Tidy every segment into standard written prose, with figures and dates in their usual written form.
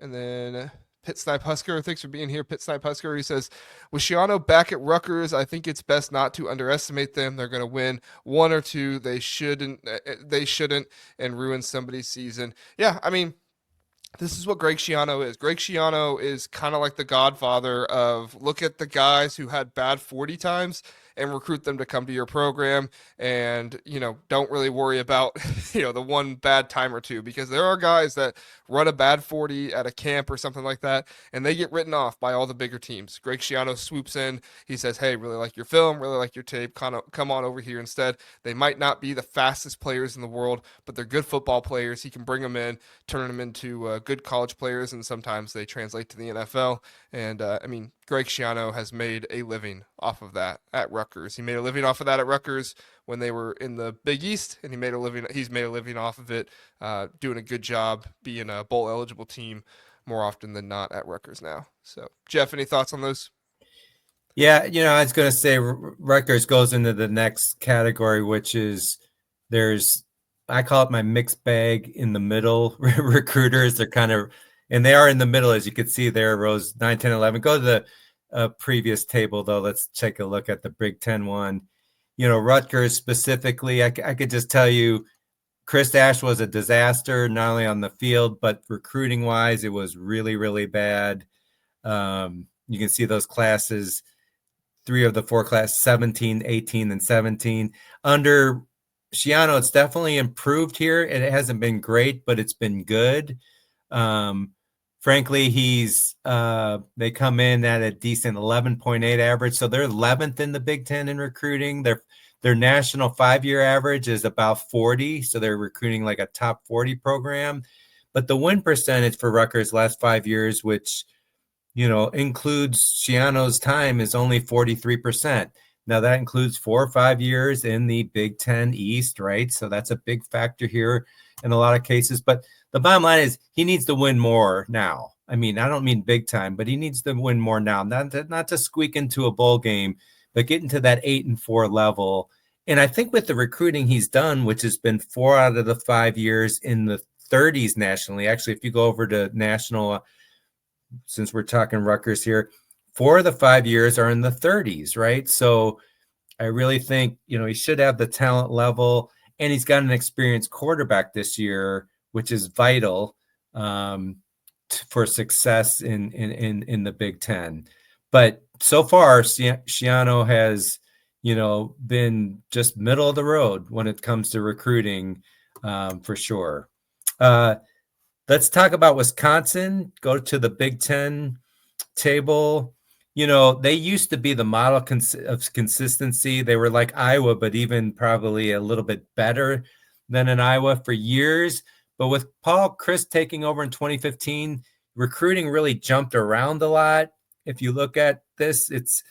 And then Pit Snipe Husker, thanks for being here. Pit Snipe Husker, he says, with Shiano back at Rutgers, I think it's best not to underestimate them. They're going to win one or two. They shouldn't, and ruin somebody's season. Yeah, I mean, this is what Greg Schiano is. Greg Schiano is kind of like the godfather of look at the guys who had bad 40 times and recruit them to come to your program and, don't really worry about, the one bad time or two because there are guys that run a bad 40 at a camp or something like that and they get written off by all the bigger teams. Greg Schiano swoops in. He says, hey, really like your film, really like your tape. Come on over here instead. They might not be the fastest players in the world, but they're good football players. He can bring them in, turn them into good college players, and sometimes they translate to the NFL. And I mean, Greg Schiano has made a living off of that at Rutgers. He made a living off of that at Rutgers when they were in the Big East, and He's made a living off of it, doing a good job being a bowl eligible team more often than not at Rutgers now. So, Jeff, any thoughts on those? Yeah, I was going to say Rutgers goes into the next category, which is I call it my mixed bag in the middle recruiters. They're kind of, and they are in the middle, as you can see there, rows 9, 10, 11. Go to the previous table, though. Let's take a look at the Big Ten one. Rutgers specifically, I could just tell you, Chris Ash was a disaster, not only on the field, but recruiting wise, it was really, really bad. You can see those classes, 3 of the 4 classes, 17, 18, and 17. Under Schiano, it's definitely improved here. It hasn't been great, but it's been good. Frankly, they come in at a decent 11.8 average. So they're 11th in the Big Ten in recruiting. Their national 5-year average is about 40. So they're recruiting like a top 40 program. But the win percentage for Rutgers last 5 years, which, includes Schiano's time, is only 43%. Now that includes 4 or 5 years in the Big Ten East, right? So that's a big factor here in a lot of cases. But the bottom line is he needs to win more now. I mean, I don't mean big time, but he needs to win more now. Not to squeak into a bowl game, but get into that 8-4 level. And I think with the recruiting he's done, which has been 4 out of the 5 years in the 30s nationally. Actually, if you go over to national, since we're talking Rutgers here, 4 of the 5 years are in the 30s, right? So I really think, he should have the talent level, and he's got an experienced quarterback this year, which is vital for success in the Big Ten. But so far, Schiano has, been just middle of the road when it comes to recruiting, for sure. Let's talk about Wisconsin. Go to the Big Ten table. They used to be the model of consistency. They were like Iowa, but even probably a little bit better than in Iowa for years. But with Paul Chryst taking over in 2015, recruiting really jumped around a lot. If you look at this, it's,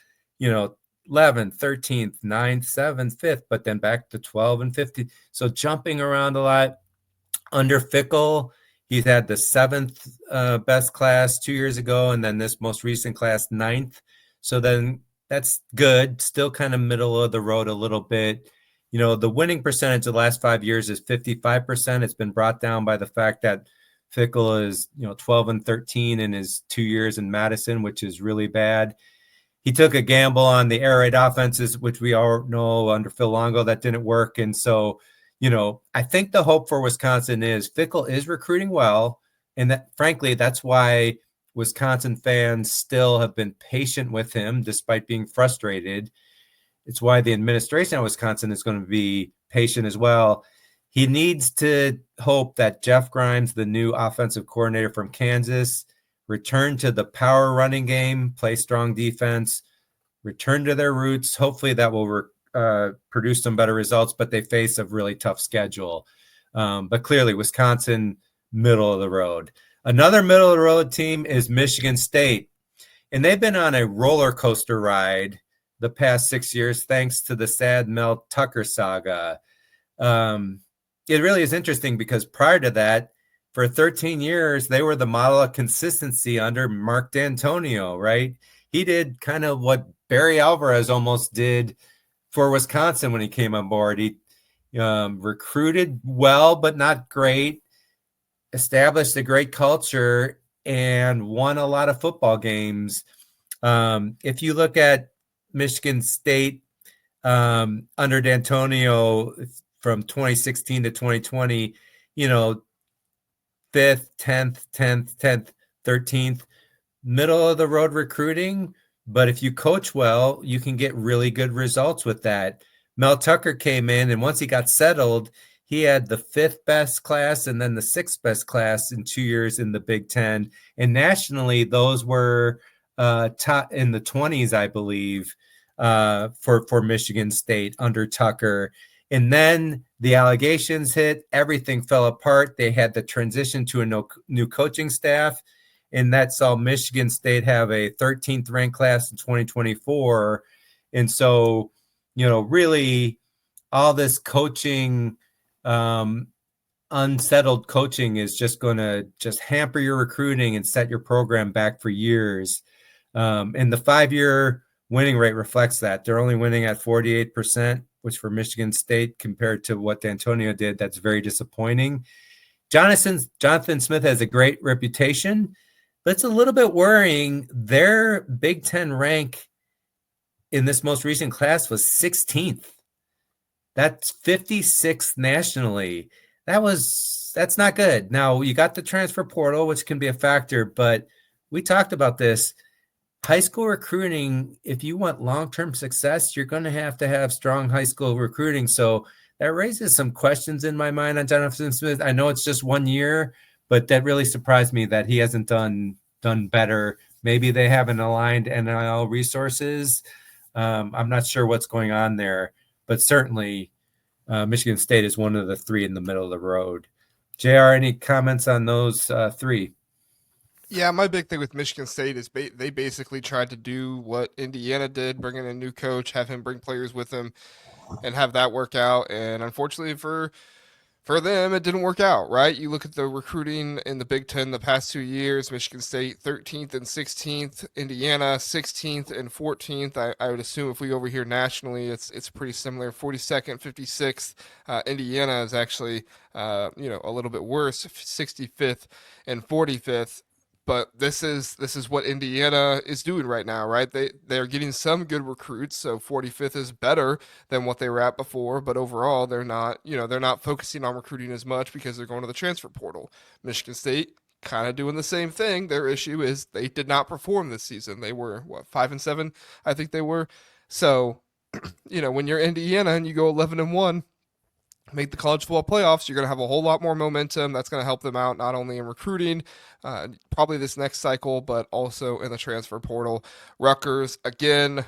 11th, 13th, 9th, 7th, 5th, but then back to 12 and 15. So jumping around a lot. Under Fickle, he's had the 7th best class 2 years ago, and then this most recent class 9th. So then that's good. Still kind of middle of the road a little bit. The winning percentage of the last 5 years is 55%. It's been brought down by the fact that Fickle is 12 and 13 in his 2 years in Madison, which is really bad. He took a gamble on the air raid offenses, which we all know under Phil Longo that didn't work, and so. I think the hope for Wisconsin is Fickle is recruiting well. And that, frankly, that's why Wisconsin fans still have been patient with him despite being frustrated. It's why the administration of Wisconsin is going to be patient as well. He needs to hope that Jeff Grimes, the new offensive coordinator from Kansas, return to the power running game, play strong defense, return to their roots. Hopefully that will produce some better results, but they face a really tough schedule. But clearly, Wisconsin, middle of the road. Another middle of the road team is Michigan State, and they've been on a roller coaster ride the past 6 years thanks to the sad Mel Tucker saga. It really is interesting because prior to that, for 13 years, they were the model of consistency under Mark D'Antonio, right? He did kind of what Barry Alvarez almost did for Wisconsin when he came on board. He recruited well, but not great, established a great culture, and won a lot of football games. If you look at Michigan State under D'Antonio from 2016 to 2020, you know, 5th, 10th, 13th, middle of the road recruiting. But if you coach well, you can get really good results with that. Mel Tucker came in, and once he got settled, he had the 5th best class and then the 6th best class in 2 years in the Big Ten. And nationally, those were top in the 20s, I believe, for Michigan State under Tucker. And then the allegations hit, everything fell apart. They had the transition to a new coaching staff, and that saw Michigan State have a 13th ranked class in 2024. And so, really all this coaching, unsettled coaching is just going to just hamper your recruiting and set your program back for years. And the 5-year winning rate reflects that. They're only winning at 48%, which for Michigan State compared to what D'Antonio did, that's very disappointing. Jonathan Smith has a great reputation, but it's a little bit worrying. Their Big Ten rank in this most recent class was 16th. That's 56th nationally. That's not good. Now, you got the transfer portal, which can be a factor, but we talked about this. High school recruiting, if you want long-term success, you're going to have strong high school recruiting. So that raises some questions in my mind on Jonathan Smith. I know it's just 1 year, but that really surprised me that he hasn't done better. Maybe they haven't aligned NIL resources. I'm not sure what's going on there, but certainly Michigan State is one of the 3 in the middle of the road. JR, any comments on those 3? Yeah, my big thing with Michigan State is they basically tried to do what Indiana did, bring in a new coach, have him bring players with him, and have that work out. And unfortunately for them, it didn't work out, right? You look at the recruiting in the Big Ten the past 2 years, Michigan State 13th and 16th, Indiana 16th and 14th. I would assume if we go over here nationally, it's pretty similar. 42nd, 56th. Indiana is actually, a little bit worse, 65th and 45th. But this is what Indiana is doing right now, right? They're getting some good recruits, so 45th is better than what they were at before, but overall they're not focusing on recruiting as much because they're going to the transfer portal. Michigan State kind of doing the same thing. Their issue is they did not perform this season. They were 5-7, I think they were. So, when you're Indiana and you go 11-1, make the college football playoffs, you're going to have a whole lot more momentum. That's going to help them out not only in recruiting, probably this next cycle, but also in the transfer portal. Rutgers, again,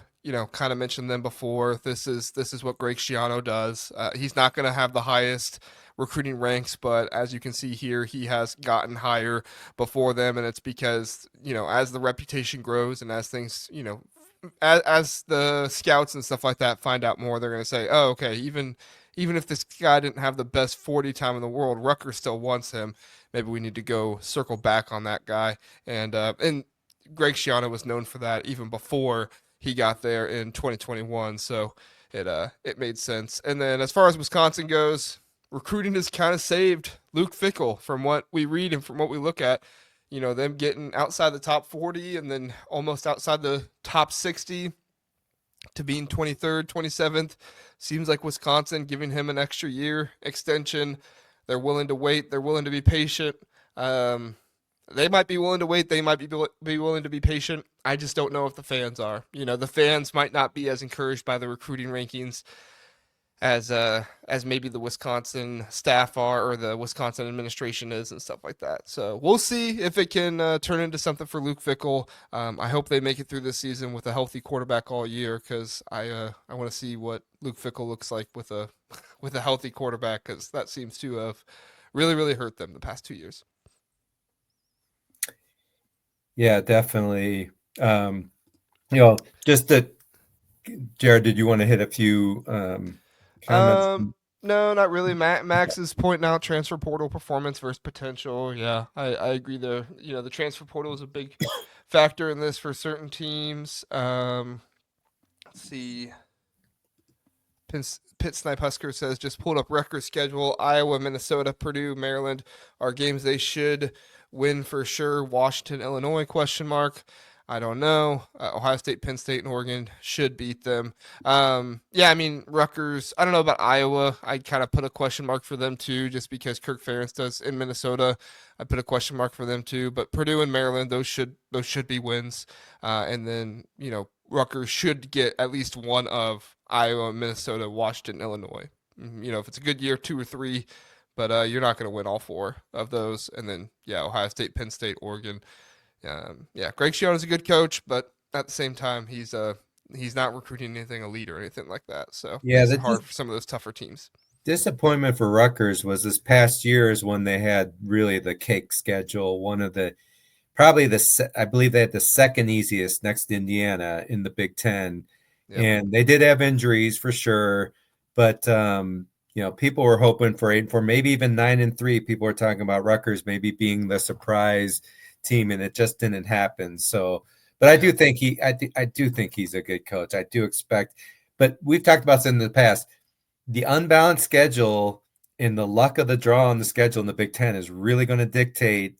kind of mentioned them before. This is what Greg Schiano does. He's not going to have the highest recruiting ranks, but as you can see here, he has gotten higher before them, and it's because as the reputation grows and as things as the scouts and stuff like that find out more, they're going to say, oh, okay, even if this guy didn't have the best 40 time in the world, Rutgers still wants him. Maybe we need to go circle back on that guy. And Greg Schiano was known for that even before he got there in 2021. So it made sense. And then as far as Wisconsin goes, recruiting is kind of saved Luke Fickell from what we read and from what we look at. Them getting outside the top 40 and then almost outside the top 60 to being 23rd, 27th. Seems like Wisconsin giving him an extra year extension. They're willing to wait. They're willing to be patient. They might be willing to wait. They might be willing to be patient. I just don't know if the fans are. The fans might not be as encouraged by the recruiting rankings as maybe the Wisconsin staff are or the Wisconsin administration is and stuff like that. So we'll see if it can turn into something for Luke Fickell. I hope they make it through this season with a healthy quarterback all year because I want to see what Luke Fickell looks like with a with a healthy quarterback because that seems to have really hurt them the past 2 years. Yeah, definitely. Just that, Jared, did you want to hit a few comments? No, not really. Max is pointing out transfer portal performance versus potential. Yeah, I agree there. The transfer portal is a big factor in this for certain teams. Let's see. Pitt Snipe Husker says just pulled up Rutgers schedule. Iowa, Minnesota, Purdue, Maryland are games they should win for sure. Washington, Illinois, question mark. I don't know. Ohio State, Penn State, and Oregon should beat them. Yeah, I mean, Rutgers, I don't know about Iowa. I'd kind of put a question mark for them too, just because Kirk Ferentz does in Minnesota. I put a question mark for them too. But Purdue and Maryland, those should be wins. And then, Rutgers should get at least one of Iowa, Minnesota, Washington, Illinois. If it's a good year, two or three, but you're not going to win all four of those. And then, yeah, Ohio State, Penn State, Oregon. Yeah, Greg Schiano's a good coach, but at the same time, he's not recruiting anything elite or anything like that. So Yeah, makes it the hard for some of those tougher teams. disappointment for Rutgers was this past year is when they had really the cake schedule. One of the probably I believe they had the second easiest next to Indiana in the Big Ten, Yep. and they did have injuries for sure, but people were hoping for 8-4, maybe even 9-3. People were talking about Rutgers maybe being the surprise team, and it just didn't happen. So, but I do think I do think he's a good coach. I do expect, but we've talked about this in the past. The unbalanced schedule and the luck of the draw on the schedule in the Big Ten is really going to dictate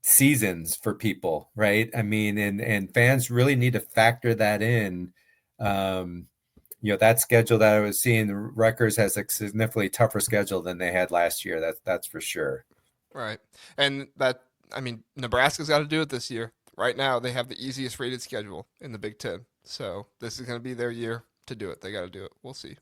seasons for people, right? I mean, and fans really need to factor that in. That schedule that I was seeing, the Rutgers has a significantly tougher schedule than they had last year. That's for sure. Right. And I mean, Nebraska's got to do it this year. Right now, they have the easiest rated schedule in the Big Ten. So this is going to be their year to do it. They got to do it. We'll see.